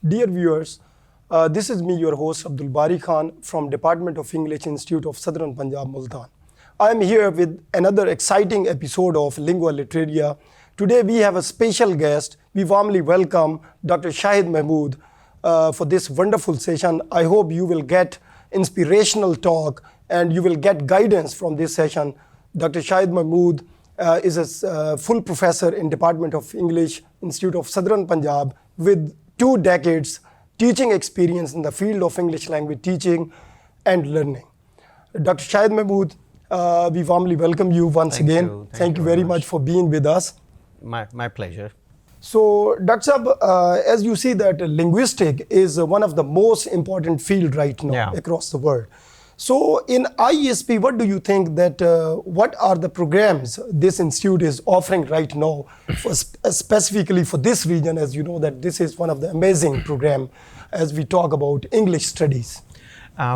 Dear viewers, this is me, your host Abdul Bari Khan from Department of English, Institute of Southern Punjab, Multan. I am here with another exciting episode of Lingua Literatia. Today we have a special guest. We warmly welcome Dr. Shahid Mahmood for this wonderful session. I hope you will get inspirational talk and you will get guidance from this session. Dr. Shahid Mahmood is a full professor in Department of English, Institute of Southern Punjab, with 2 decades teaching experience in the field of English language teaching and learning. Dr. Shahid Mahmood, we warmly welcome you once again. Thank you very much for being with us. My pleasure. So, Dr. Sahab, as you see that linguistics is one of the most important field right now across the world. So, in ISP, what do you think that, what are the programs this institute is offering right now, for specifically for this region, as you know that this is one of the amazing program as we talk about English studies?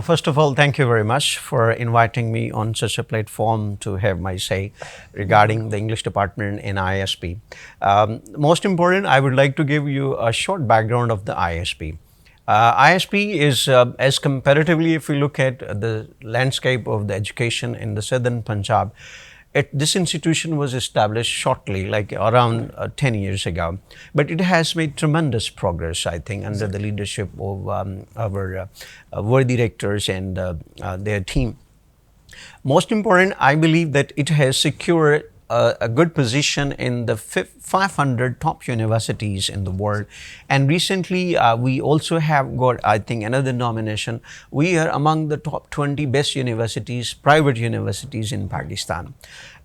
First of all, thank you very much for inviting me on such a platform to have my say regarding the English department in ISP. Most important, I would like to give you a short background of the ISP. ISP is, as comparatively, if we look at the landscape of the education in the Southern Punjab, this institution was established shortly, like around 10 years ago. But it has made tremendous progress, I think, under the leadership of our worthy rectors and their team. Most important, I believe that it has secured a good position in the 500 top universities in the world. And recently, we also have got, I think, another nomination. We are among the top 20 best universities, private universities in Pakistan.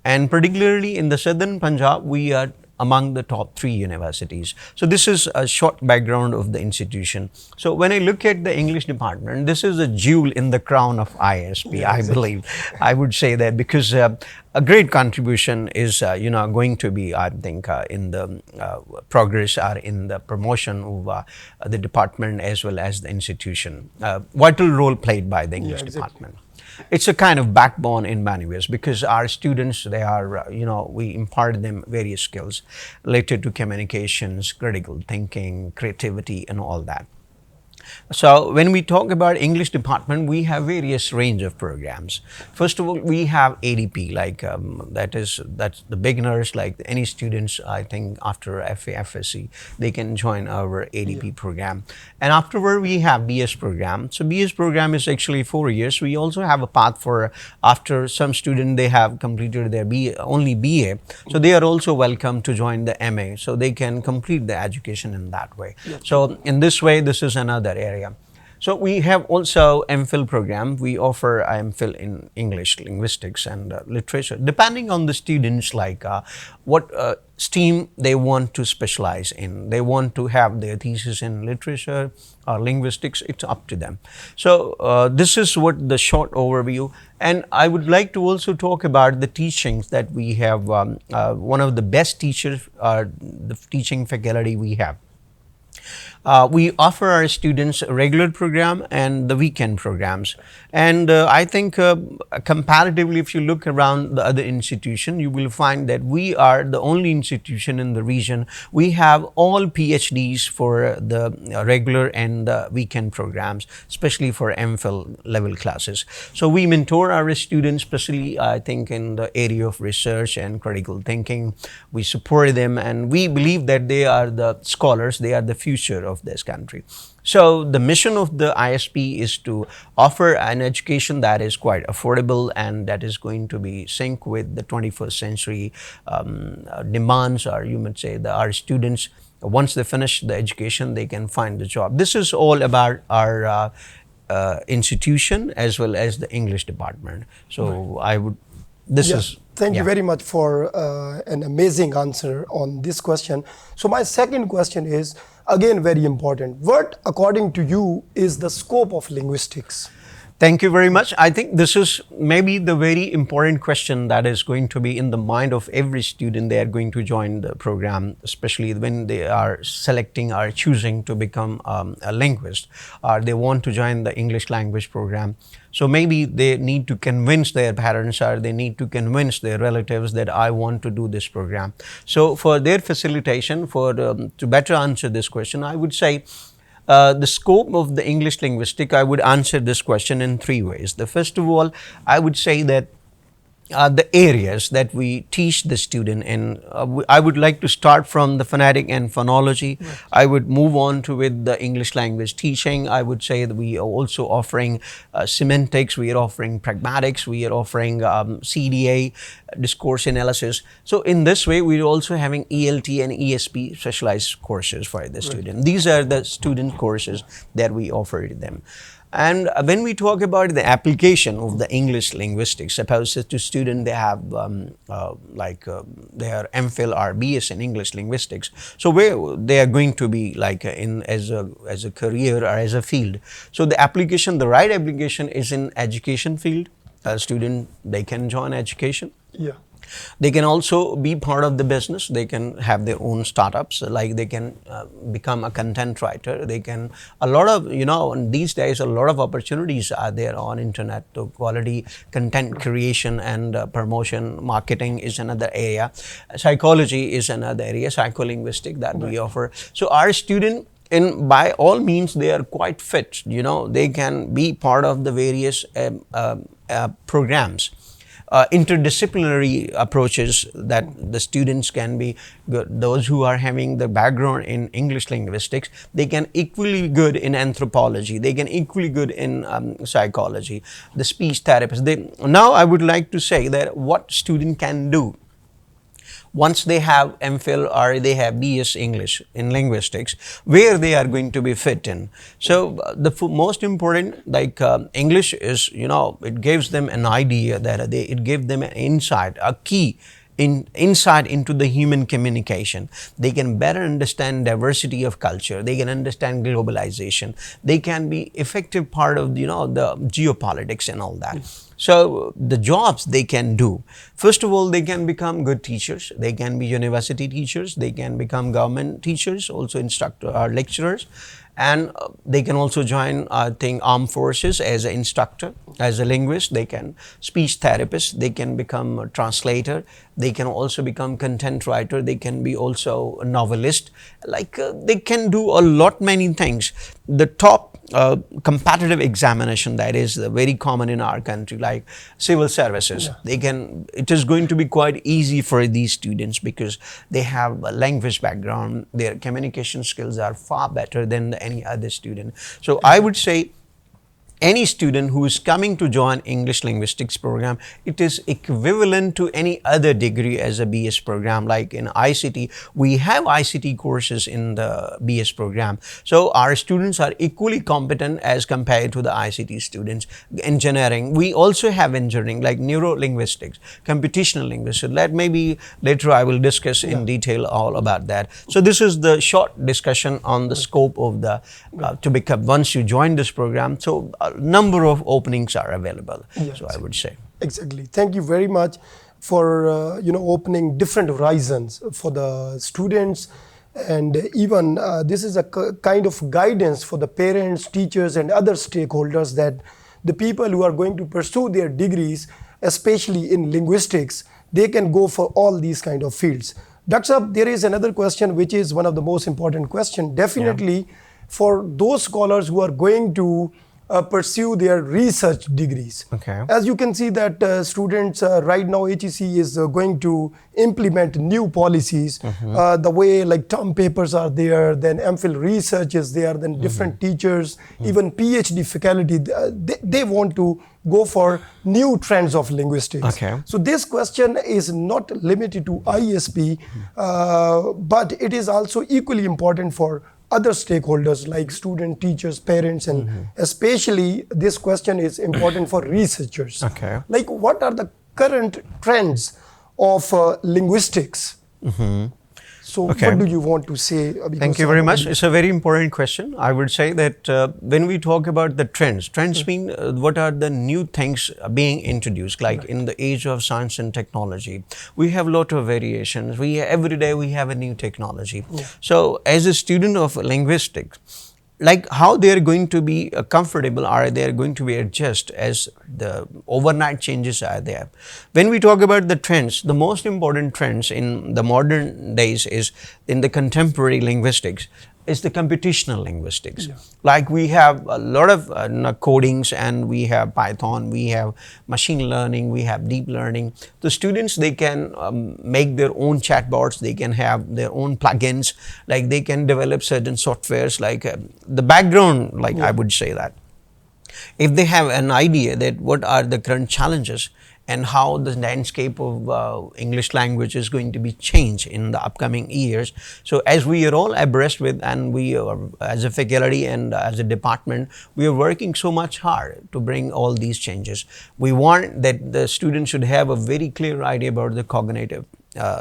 And particularly in the Southern Punjab, we are among the top 3 universities. So this is a short background of the institution. So when I look at the English department, this is a jewel in the crown of ISP, I believe. I would say that because a great contribution is, going to be, I think, in the progress or in the promotion of the department as well as the institution. Vital role played by the English department. It's a kind of backbone in many ways because our students, they are, we impart them various skills related to communications, critical thinking, creativity, and all that. So when we talk about English department, we have various range of programs. First of all, we have ADP, like that's the beginners, like any students, I think after FA, FSC, they can join our ADP program. And afterward, we have BS program. So BS program is actually 4 years. We also have a path for after some student, they have completed their only BA. So they are also welcome to join the MA. So they can complete the education in that way. So in this way, this is another area. So we have also MPhil program. We offer MPhil in English, linguistics and literature, depending on the students, like what stream they want to specialize in. They want to have their thesis in literature or linguistics, it's up to them. So this is what the short overview. And I would like to also talk about the teachings that we have. One of the best teachers, the teaching faculty we have. We offer our students a regular program and the weekend programs. And I think comparatively, if you look around the other institution, you will find that we are the only institution in the region. We have all PhDs for the regular and the weekend programs, especially for MPhil level classes. So we mentor our students, especially I think in the area of research and critical thinking. We support them and we believe that they are the scholars, they are the future of this country. So the mission of the ISP is to offer an education that is quite affordable and that is going to be sync with the 21st century demands, or you might say that our students, once they finish the education, they can find the job. This is all about our institution as well as the English department. So I would, Thank you very much for an amazing answer on this question. So my second question is, again, very important. What, according to you, is the scope of linguistics? Thank you very much. I think this is maybe the very important question that is going to be in the mind of every student. They are going to join the program, especially when they are selecting or choosing to become a linguist, or they want to join the English language program. So maybe they need to convince their parents or they need to convince their relatives that I want to do this program. So for their facilitation, to better answer this question, I would say the scope of the English linguistic, I would answer this question in three ways. The first of all, I would say that the areas that we teach the student in, I would like to start from the phonetic and phonology. Right. I would move on to with the English language teaching. I would say that we are also offering semantics, we are offering pragmatics, we are offering CDA, discourse analysis. So in this way, we are also having ELT and ESP specialized courses for the student. These are the student courses that we offer to them. And when we talk about the application of the English linguistics, suppose to student they have their MPhil or BS in English linguistics, so where they are going to be like in as a career or as a field. So the application, the right application is in education field. A student, they can join education. Yeah. They can also be part of the business. They can have their own startups, like they can become a content writer. They can, a lot of, these days, a lot of opportunities are there on internet. So quality content creation and promotion, marketing is another area. Psychology is another area, psycholinguistic that we offer. So our student, by all means, they are quite fit, they can be part of the various programs. Interdisciplinary approaches that the students can be good. Those who are having the background in English linguistics, they can equally good in anthropology. They can equally good in psychology. The speech therapist. Now I would like to say that what student can do once they have MPhil or they have BS English in linguistics, where they are going to be fit in. So the most important, English is, it gives them an idea that it gives them an insight, a key insight into the human communication. They can better understand diversity of culture. They can understand globalization. They can be effective part of, the geopolitics and all that. So the jobs they can do, first of all, they can become good teachers. They can be university teachers. They can become government teachers, also instructor or lecturers. And they can also join, armed forces as an instructor, as a linguist. They can speech therapist. They can become a translator. They can also become content writer. They can be also a novelist. They can do a lot many things. The top competitive examination that is very common in our country, like civil services, it is going to be quite easy for these students because they have a language background. Their communication skills are far better than any other student. So I would say any student who is coming to join English linguistics program, it is equivalent to any other degree as a BS program. Like in ICT, we have ICT courses in the BS program. So our students are equally competent as compared to the ICT students. Engineering, we also have engineering like neuro-linguistics, computational linguistics. That maybe later I will discuss in detail all about that. So this is the short discussion on the scope of the, to become, once you join this program. So number of openings are available. So I would say. Exactly. Thank you very much for opening different horizons for the students, and even this is a kind of guidance for the parents, teachers, and other stakeholders that the people who are going to pursue their degrees, especially in linguistics, they can go for all these kind of fields. Dr. Saab, there is another question which is one of the most important questions. Definitely for those scholars who are going to pursue their research degrees. Okay. As you can see that students right now HEC is going to implement new policies, the way like term papers are there, then MPhil research is there, then different teachers, even PhD faculty, they want to go for new trends of linguistics. Okay. So this question is not limited to ISP, but it is also equally important for other stakeholders like student, teachers, parents, and especially this question is important for researchers. Okay. Like what are the current trends of linguistics? So what do you want to say? Thank you very much. It's a very important question. I would say that when we talk about the trends mean what are the new things being introduced, like in the age of science and technology. We have a lot of variations. Every day we have a new technology. So as a student of linguistics, like how they are going to be comfortable, are they going to be adjust as the overnight changes are there. When we talk about the trends, the most important trends in the modern days is in the contemporary linguistics is the computational linguistics. Like we have a lot of codings, and we have Python, we have machine learning, we have deep learning. The students, they can make their own chatbots, they can have their own plugins, like they can develop certain softwares, like the background, like I would say that. If they have an idea that what are the current challenges and how the landscape of English language is going to be changed in the upcoming years. So as we are all abreast with, and we are, as a faculty and as a department, we are working so much hard to bring all these changes. We want that the students should have a very clear idea about the cognitive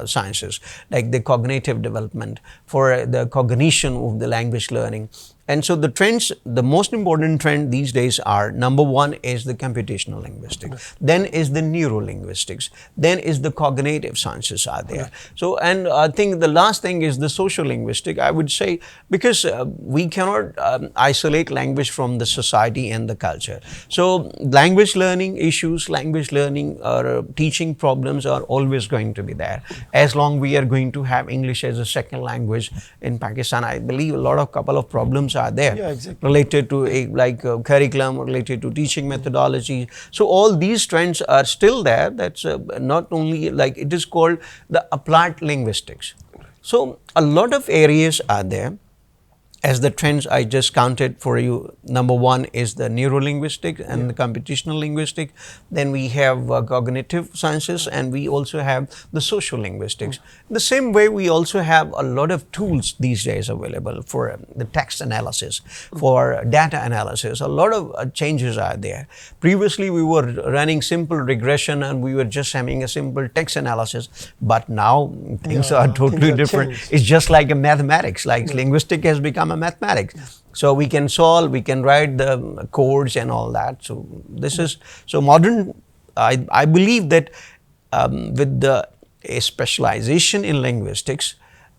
sciences, like the cognitive development, for the cognition of the language learning. And so the trends, the most important trend these days are, number one is the computational linguistics, then is the neuro-linguistics, then is the cognitive sciences are there. So, and I think the last thing is the social linguistic, I would say, because we cannot isolate language from the society and the culture. So language learning issues, language learning or teaching problems are always going to be there. As long we are going to have English as a second language in Pakistan, I believe a couple of problems are there related to curriculum, related to teaching methodology. So all these trends are still there. That's not only like, it is called the applied linguistics. So a lot of areas are there. As the trends I just counted for you, number one is the neuro-linguistic and the computational linguistic. Then we have cognitive sciences, and we also have the social linguistics. The same way, we also have a lot of tools these days available for the text analysis, for data analysis. A lot of changes are there. Previously, we were running simple regression and we were just having a simple text analysis. But now things are totally different. It's just like a mathematics, like linguistic has become a mathematics. So we can solve, we can write the codes and all that. So this is, so modern, I believe that with the specialization in linguistics,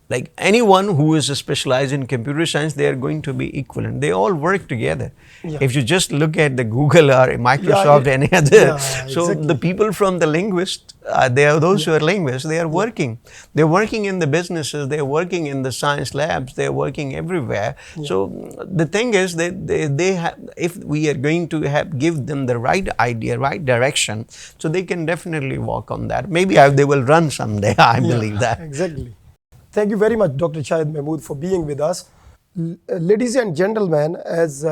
like anyone who is specialized in computer science, they are going to be equivalent. They all work together. If you just look at the Google or Microsoft, any other, so the people from the linguist, they are those who are linguists, they are working. They're working in the businesses, they're working in the science labs, they're working everywhere. So the thing is that they have, if we are going to give them the right idea, right direction, so they can definitely work on that. Maybe they will run someday, I believe that. Exactly. Thank you very much, Dr. Shahid Mahmood, for being with us. Ladies and gentlemen, as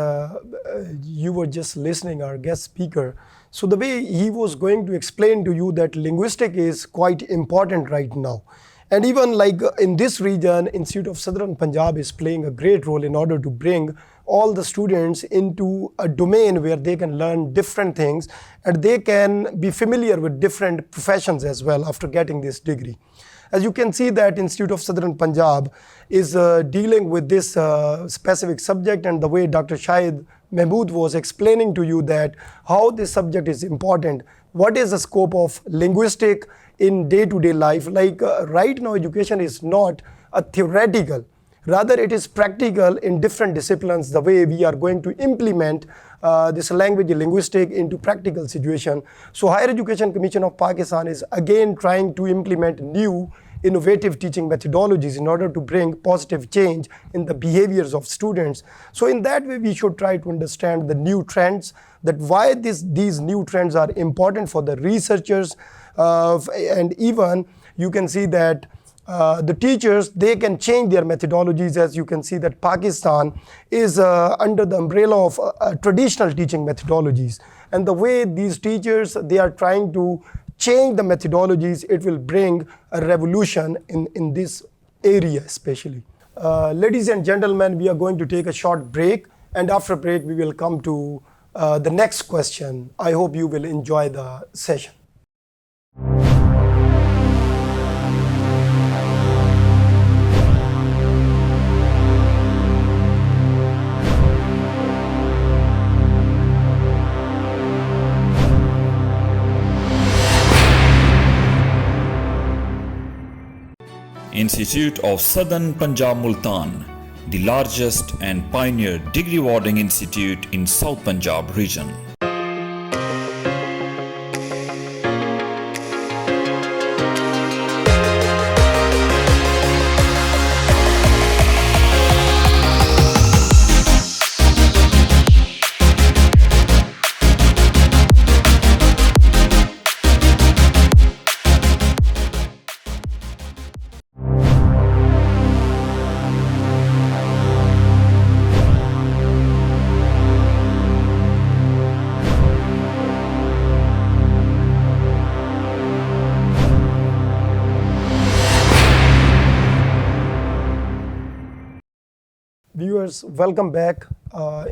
you were just listening, our guest speaker, so the way he was going to explain to you that linguistic is quite important right now. And even like in this region, Institute of Southern Punjab is playing a great role in order to bring all the students into a domain where they can learn different things and they can be familiar with different professions as well after getting this degree. As you can see that Institute of Southern Punjab is dealing with this specific subject, and the way Dr. Shahid Mahmood was explaining to you that how this subject is important, what is the scope of linguistic in day-to-day life. Like right now, education is not a theoretical, rather it is practical in different disciplines, the way we are going to implement this language linguistic into practical situation. So Higher Education Commission of Pakistan is again trying to implement new innovative teaching methodologies in order to bring positive change in the behaviors of students. So in that way, we should try to understand the new trends, that why these new trends are important for the researchers, and even you can see that the teachers, they can change their methodologies. As you can see that Pakistan is under the umbrella of traditional teaching methodologies. And the way these teachers, they are trying to change the methodologies, it will bring a revolution in this area especially. Ladies and gentlemen, we are going to take a short break, and after break we will come to the next question. I hope you will enjoy the session. Institute of Southern Punjab Multan, the largest and pioneer degree awarding institute in South Punjab region. Viewers, welcome back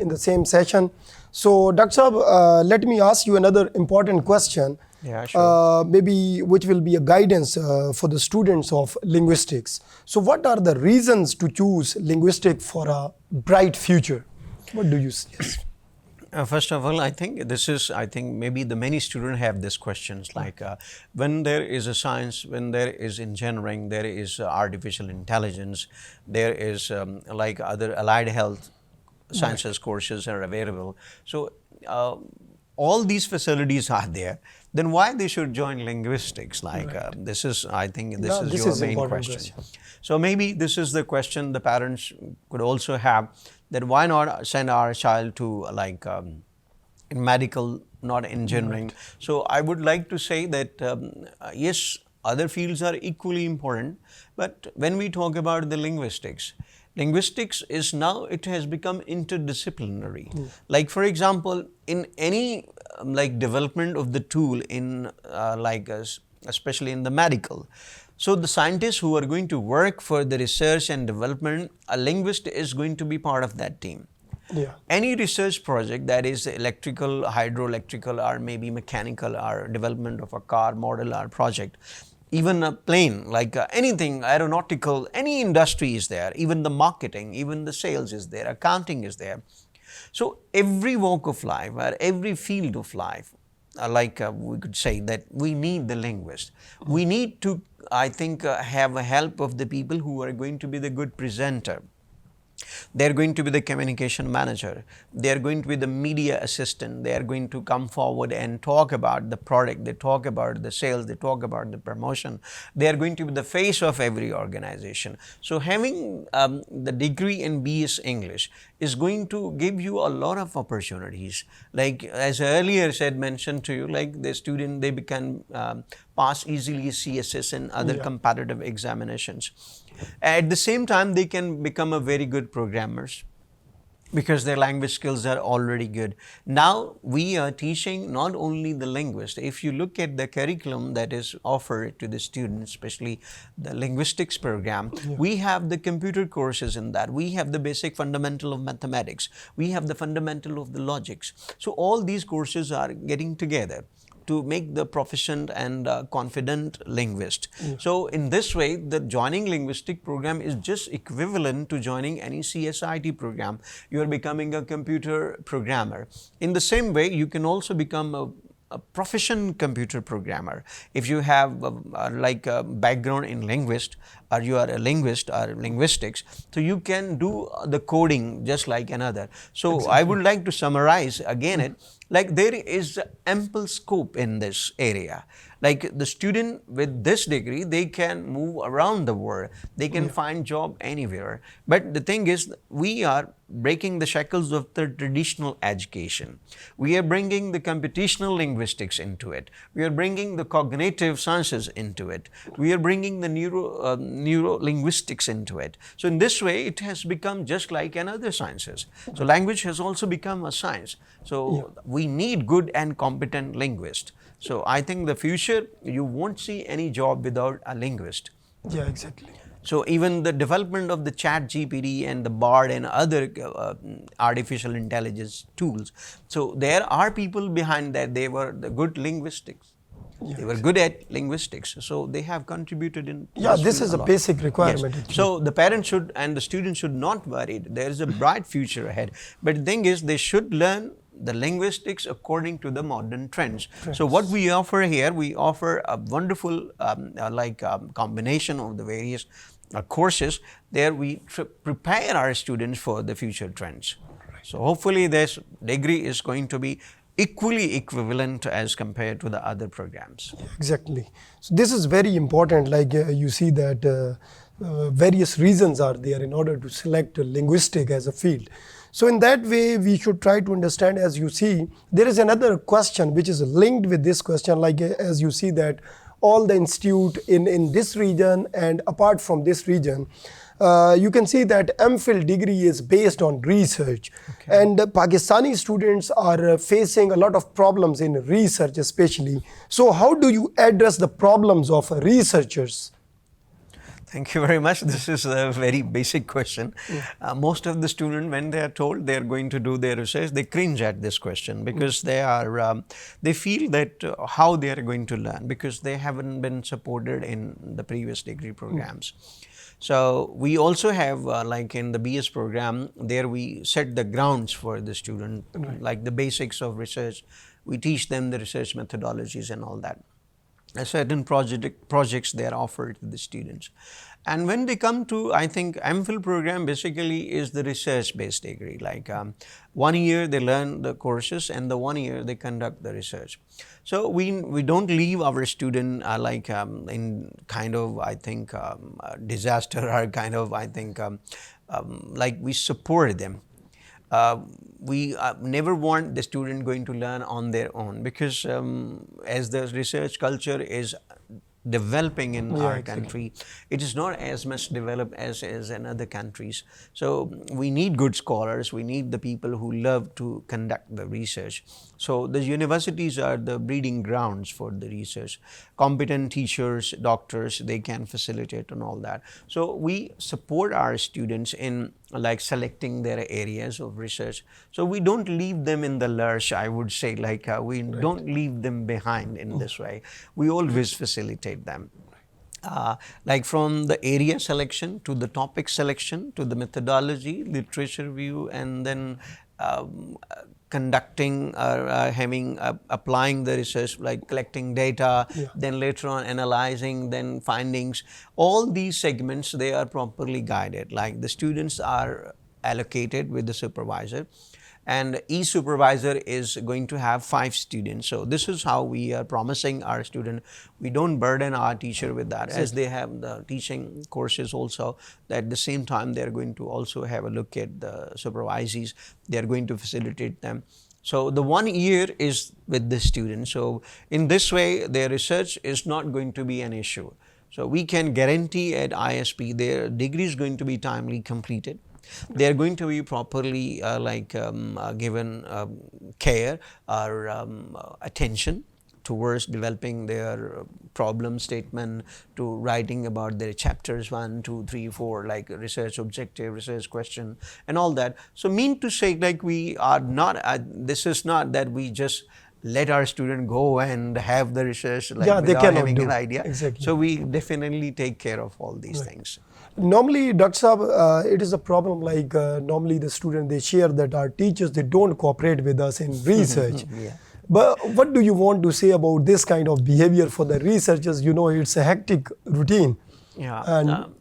in the same session. So, Dr. Saab, let me ask you another important question. Yeah, sure. Maybe which will be a guidance for the students of linguistics. So, what are the reasons to choose linguistics for a bright future? What do you suggest? First of all, I think maybe the many students have these questions like when there is a science, when there is engineering, there is artificial intelligence, there is like other allied health sciences courses are available. So all these facilities are there. Then why they should join linguistics? Like this is your main question. So maybe this is the question the parents could also have, that why not send our child to like in medical, not engineering. So I would like to say that yes, other fields are equally important, but when we talk about the linguistics is now, it has become interdisciplinary. Like for example, in any like development of the tool in especially in the medical. So the scientists who are going to work for the research and development, a linguist is going to be part of that team. Yeah. Any research project that is electrical, hydroelectrical, or maybe mechanical, or development of a car model or project, even a plane, like anything aeronautical, any industry is there, even the marketing, even the sales is there, accounting is there. So every walk of life or every field of life, we could say that we need the linguist. We need to, I think, have a help of the people who are going to be the good presenter. They are going to be the communication manager. They are going to be the media assistant. They are going to come forward and talk about the product. They talk about the sales. They talk about the promotion. They are going to be the face of every organization. So having the degree in BS English is going to give you a lot of opportunities. Like as I earlier mentioned to you, like the student, they can pass easily CSS and other competitive examinations. At the same time, they can become a very good programmers because their language skills are already good. Now we are teaching not only the linguist. If you look at the curriculum that is offered to the students, especially the linguistics program, we have the computer courses in that. We have the basic fundamental of mathematics. We have the fundamental of the logics. So all these courses are getting together to make the proficient and confident linguist. So in this way, the joining linguistic program is just equivalent to joining any CSIT program. You are becoming a computer programmer. In the same way, you can also become a proficient computer programmer. If you have a background in linguist, or you are a linguist or linguistics, so you can do the coding just like another. So I would like to summarize again it, like there is ample scope in this area. Like the student with this degree, they can move around the world. They can find job anywhere. But the thing is, we are breaking the shackles of the traditional education. We are bringing the computational linguistics into it. We are bringing the cognitive sciences into it. We are bringing the neuro-linguistics into it. So in this way, it has become just like another sciences. So language has also become a science. So we need good and competent linguists. So I think the future, you won't see any job without a linguist. Yeah, exactly. So even the development of the chat GPT and the BARD and other artificial intelligence tools. So there are people behind that. They were the good linguistics. They were good at linguistics. So they have contributed in. Yeah, this is a basic requirement. Yes. So the parents should and the students should not worry. There is a bright future ahead. But the thing is, they should learn the linguistics according to the modern trends. So what we offer here, we offer a wonderful combination of the various courses. There we prepare our students for the future trends. So hopefully this degree is going to be equally equivalent as compared to the other programs. Exactly. So this is very important. Like you see that various reasons are there in order to select linguistic as a field. So in that way, we should try to understand, as you see, there is another question which is linked with this question, like as you see that all the institute in this region and apart from this region, you can see that MPhil degree is based on research. And Pakistani students are facing a lot of problems in research especially. So how do you address the problems of researchers? Thank you very much. This is a very basic question. Most of the students, when they are told they are going to do their research, they cringe at this question because they feel that how they are going to learn because they haven't been supported in the previous degree programs. So we also have like in the BS program, there we set the grounds for the student, like the basics of research. We teach them the research methodologies and all that. Certain projects they are offered to the students. And when they come to, I think MPhil program basically is the research based degree, like 1 year they learn the courses and the 1 year they conduct the research. So we don't leave our student in kind of, I think, disaster or kind of, I think, like we support them. We never want the student going to learn on their own because as the research culture is developing in our country, it is not as much developed as in other countries. So we need good scholars, we need the people who love to conduct the research. So the universities are the breeding grounds for the research. Competent teachers, doctors, they can facilitate and all that. So we support our students in like selecting their areas of research. So we don't leave them in the lurch, I would say, like we don't leave them behind in this way. We always facilitate them. Like from the area selection to the topic selection to the methodology, literature review, and then conducting or applying the research, like collecting data, then later on analyzing, then findings. All these segments, they are properly guided. Like the students are allocated with the supervisor, and each supervisor is going to have 5 students. So this is how we are promising our student. We don't burden our teacher with that, as they have the teaching courses also, that at the same time they are going to also have a look at the supervisees. They are going to facilitate them. So the 1 year is with the student. So in this way, their research is not going to be an issue. So we can guarantee at ISP their degree is going to be timely completed. They are going to be properly given care or attention towards developing their problem statement, to writing about their chapters 1, 2, 3, 4, like research objective, research question, and all that. So mean to say, like we are not, this is not that we just let our student go and have the research like without having an idea. Exactly. So we definitely take care of all these things. Normally, Dr. Saab, it is a problem like normally the student, they share that our teachers, they don't cooperate with us in research. But what do you want to say about this kind of behavior for the researchers? You know, it's a hectic routine. And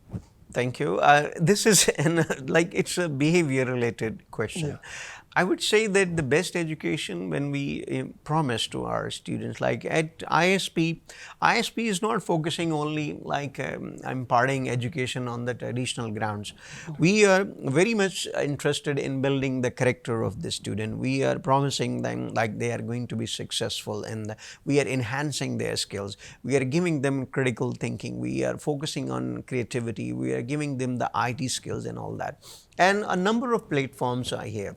thank you. This is it's a behavior related question. I would say that the best education, when we promise to our students, like at ISP is not focusing only like imparting education on the traditional grounds. We are very much interested in building the character of the student. We are promising them like they are going to be successful, and we are enhancing their skills. We are giving them critical thinking. We are focusing on creativity. We are giving them the IT skills and all that. And a number of platforms are here.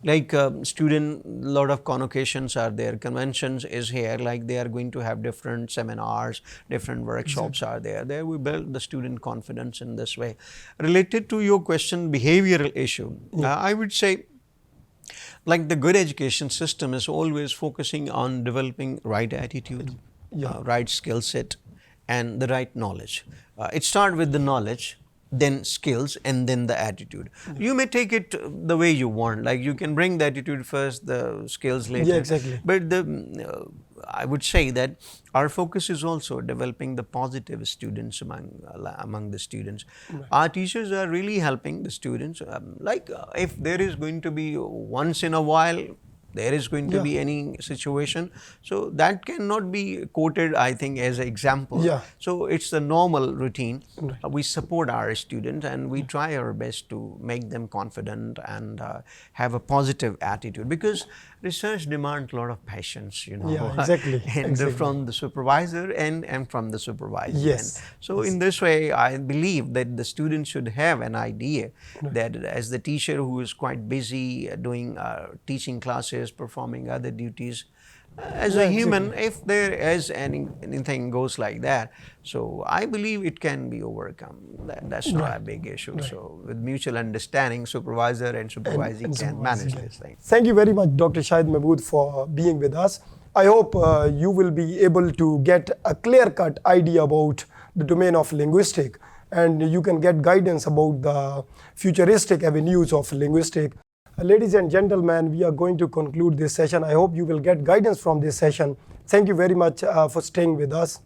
Like student, lot of convocations are there, conventions is here, like they are going to have different seminars, different workshops are there. There we build the student confidence in this way. Related to your question, behavioral issue, I would say like the good education system is always focusing on developing right attitude, right skill set, and the right knowledge. It starts with the knowledge, then skills, and then the attitude. You may take it the way you want, like you can bring the attitude first, the skills later. Yeah, exactly. But I would say that our focus is also developing the positive students among the students. Our teachers are really helping the students. If there is going to be once in a while, there is going to be any situation, so that cannot be quoted, I think, as an example. So it's the normal routine. We support our students and we try our best to make them confident and have a positive attitude, because research demands a lot of patience, you know. And from the supervisor and from the supervisor. So in this way, I believe that the student should have an idea that as the teacher who is quite busy doing teaching classes, performing other duties, as a human, if there is anything goes like that, so I believe it can be overcome. That's not a big issue. So with mutual understanding, supervisor and supervisee can manage this thing. Thank you very much, Dr. Shahid Mahmood, for being with us. I hope you will be able to get a clear-cut idea about the domain of linguistics, and you can get guidance about the futuristic avenues of linguistics. Ladies and gentlemen, we are going to conclude this session. I hope you will get guidance from this session. Thank you very much for staying with us.